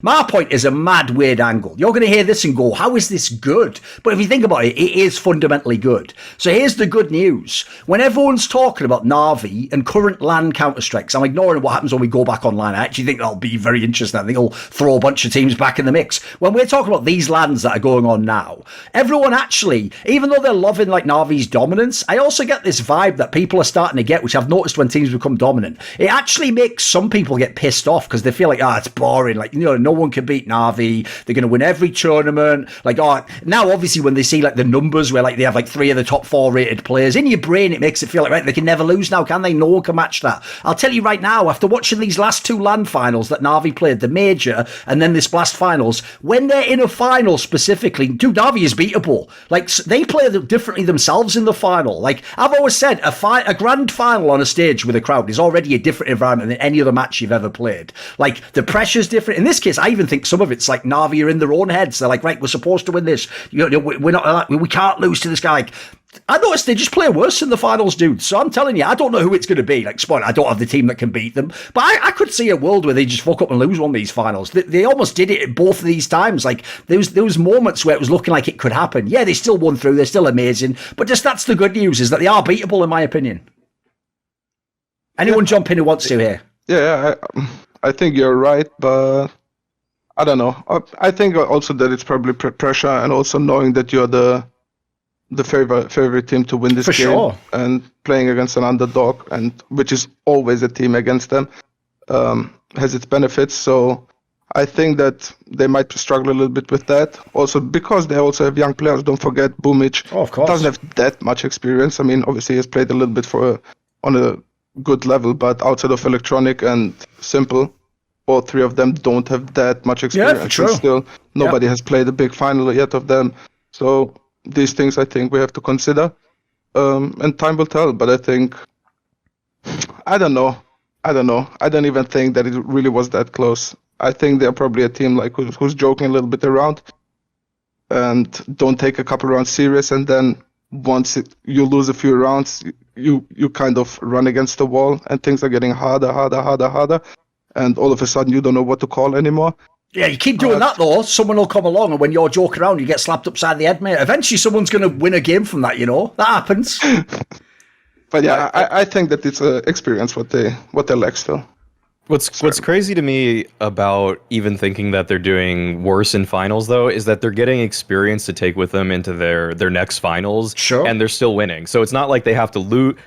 My point is a mad, weird angle. You're going to hear this and go, how is this good? But if you think about it, it is fundamentally good. So here's the good news. When everyone's talking about NaVi and current LAN Counter-Strikes, I'm ignoring what happens when we go back online. I actually think that'll be very interesting. I think it'll throw a bunch of teams back in the mix. When we're talking about these LANs that are going on now, everyone actually, even though they're loving like NaVi's dominance, I also get this vibe that people are starting to get, which I've noticed when teams become dominant. It actually makes some people get pissed off because they feel like, it's boring. Like, no one can beat NaVi. They're going to win every tournament. Like, now obviously when they see like the numbers where like they have like 3 of the top 4 rated players, in your brain it makes it feel like, right, they can never lose now, can they? No one can match that. I'll tell you right now, after watching these last 2 LAN finals that NaVi played, the major and then this Blast finals, when they're in a final specifically, dude, NaVi is beatable. Like, they play differently themselves in the final. Like, I've always said, a grand final on a stage with a crowd is already a different environment than any other match you've ever played. Like, the pressure's different. In this case, I even think some of it's like NaVi are in their own heads. They're like, right, we're supposed to win this. We're not. We can't lose to this guy. Like, I noticed they just play worse in the finals, dude. So I'm telling you, I don't know who it's going to be. Like, spoiler, I don't have the team that can beat them. But I could see a world where they just fuck up and lose one of these finals. They almost did it both of these times. Like, there was moments where it was looking like it could happen. Yeah, they still won through. They're still amazing. But just that's the good news, is that they are beatable, in my opinion. Anyone jump in who wants to here? Yeah, I think you're right, but I don't know. I think also that it's probably pressure and also knowing that you're the favorite team to win this game. Sure. And playing against an underdog, and which is always a team against them, has its benefits. So I think that they might struggle a little bit with that. Also because they also have young players. Don't forget, Boomic doesn't have that much experience. I mean, obviously he has played a little bit on a good level, but outside of Electronic and Simple, all 3 of them don't have that much experience. Yeah, true. And still, nobody has played a big final yet of them. So these things I think we have to consider. And time will tell. But I think, I don't know. I don't even think that it really was that close. I think they're probably a team like who's joking a little bit around and don't take a couple rounds serious. And then once you lose a few rounds, you kind of run against the wall and things are getting harder. And all of a sudden, you don't know what to call anymore. Yeah, you keep doing that, though. Someone will come along, and when you're joking around, you get slapped upside the head, mate. Eventually, someone's going to win a game from that, That happens. But yeah, I think that it's an experience what they lack still. What's crazy to me about even thinking that they're doing worse in finals, though, is that they're getting experience to take with them into their next finals. Sure. And they're still winning. So it's not like they have to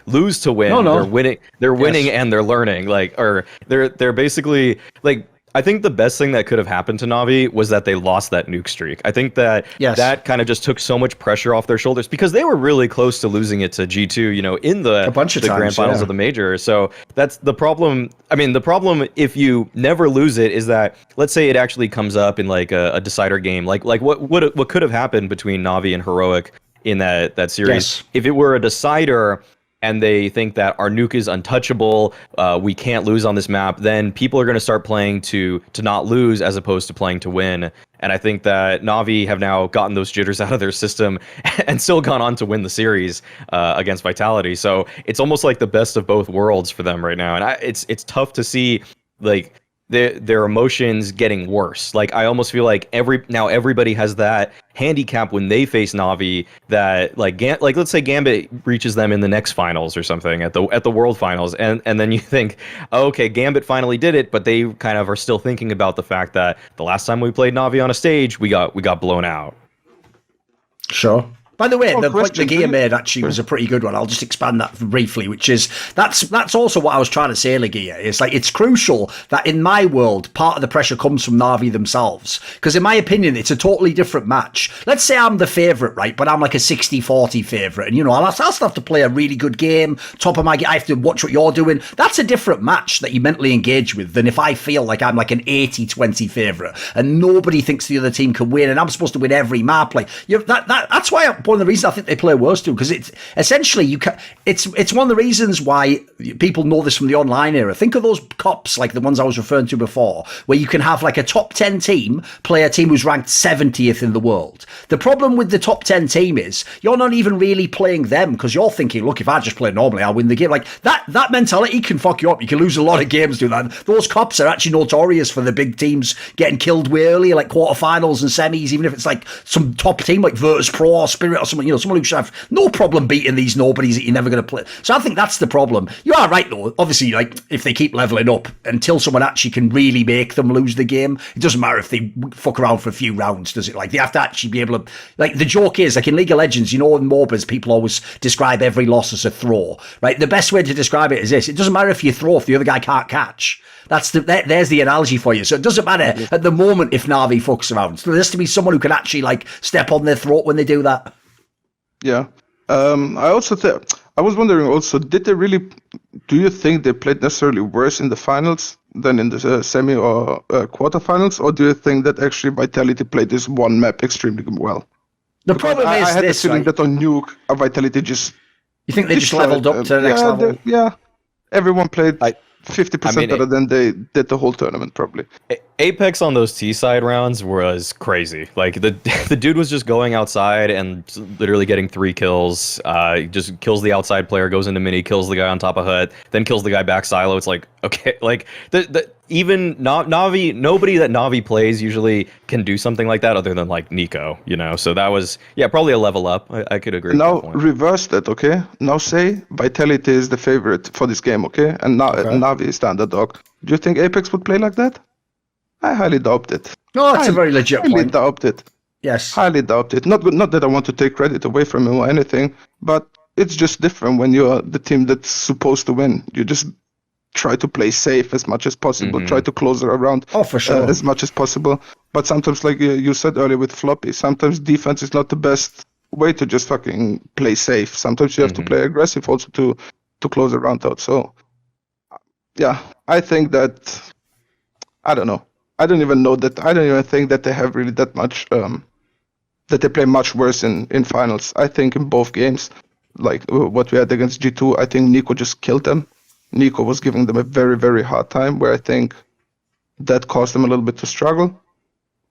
lose to win. No. They're winning. They're winning and they're learning. Like, or they're basically like. I think the best thing that could have happened to NaVi was that they lost that nuke streak. I think that that kind of just took so much pressure off their shoulders because they were really close to losing it to G2, in the grand finals of the major. So that's the problem. I mean, the problem if you never lose it is that, let's say it actually comes up in like a decider game, like what could have happened between NaVi and Heroic in that series. Yes. If it were a decider and they think that our nuke is untouchable, we can't lose on this map, then people are going to start playing to not lose as opposed to playing to win. And I think that NaVi have now gotten those jitters out of their system and still gone on to win the series against Vitality. So it's almost like the best of both worlds for them right now. And it's tough to see like their emotions getting worse. Like I almost feel like everybody has that handicap when they face NaVi that like let's say Gambit reaches them in the next finals or something at the World Finals, and then you think, oh, okay, Gambit finally did it, but they kind of are still thinking about the fact that the last time we played NaVi on a stage, we got blown out. Sure. By the way, the point the Gia made actually was a pretty good one. I'll just expand that briefly, which is that's also what I was trying to say, Legia. It's like it's crucial that in my world, part of the pressure comes from NaVi themselves. Because in my opinion, it's a totally different match. Let's say I'm the favourite, right? But I'm like a 60-40 favourite. And, I'll still have to play a really good game, top of my game. I have to watch what you're doing. That's a different match that you mentally engage with than if I feel like I'm like an 80-20 favourite and nobody thinks the other team can win and I'm supposed to win every map. Like that's why one of the reasons I think they play worse too, because it's essentially it's one of the reasons why people know this from the online era. Think of those cops like the ones I was referring to before, where you can have like a top 10 team play a team who's ranked 70th in the world. The problem with the top 10 team is you're not even really playing them, because you're thinking, look, if I just play normally, I'll win the game. Like that mentality can fuck you up. You can lose a lot of games doing that. Those cops are actually notorious for the big teams getting killed way early, like quarterfinals and semis, even if it's like some top team like Virtus Pro or Spirit or someone, someone who should have no problem beating these nobodies that you're never going to play. So I think that's the problem. You are right though. Obviously, like if they keep leveling up until someone actually can really make them lose the game, it doesn't matter if they fuck around for a few rounds, does it? Like they have to actually be able to, like the joke is, like in League of Legends, in MOBAs, people always describe every loss as a throw, right? The best way to describe it is this: it doesn't matter if you throw if the other guy can't catch. There's the analogy for you. So it doesn't matter at the moment if Na'Vi fucks around. So there has to be someone who can actually like step on their throat when they do that. Yeah. I was wondering also, do you think they played necessarily worse in the finals than in the semi or quarterfinals, or do you think that actually Vitality played this one map extremely well? The problem is I had this, the feeling right? that on Nuke, Vitality just... You think they just leveled up to the next level? Yeah. Everyone played 50% better than they did the whole tournament, probably. Apex on those T-side rounds was crazy. Like, the dude was just going outside and literally getting 3 kills. Just kills the outside player, goes into mini, kills the guy on top of hut, then kills the guy back silo. It's like, okay, like, even NaVi, nobody that NaVi plays usually can do something like that other than, like, Nico, So that was, probably a level up. I could agree now, with that point. reverse that, okay? Now say Vitality is the favorite for this game, okay? And now NaVi is the underdog. Do you think Apex would play like that? I highly doubt it. No, that's a very legit highly point. doubt it. Yes. Highly doubt it. Not that I want to take credit away from him or anything, but it's just different when you're the team that's supposed to win. You just try to play safe as much as possible, try to close it around for sure. As much as possible. But sometimes, like you said earlier with Floppy, sometimes defense is not the best way to just fucking play safe. Sometimes you have to play aggressive also to close the round out. So, yeah, I think that, I don't know. I don't even think that they have really that much, that they play much worse in finals. I think in both games, like what we had against G2, I think Nico just killed them. Nico was giving them a very, very hard time, where I think that caused them a little bit to struggle.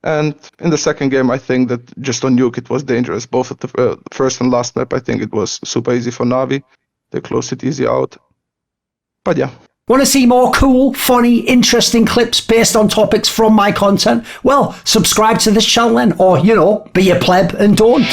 And in the second game, I think that just on Nuke, it was dangerous. Both at the first and last map, I think it was super easy for Na'Vi. They closed it easy out. But yeah. Want to see more cool, funny, interesting clips based on topics from my content? Well, subscribe to this channel then, or, be a pleb and don't.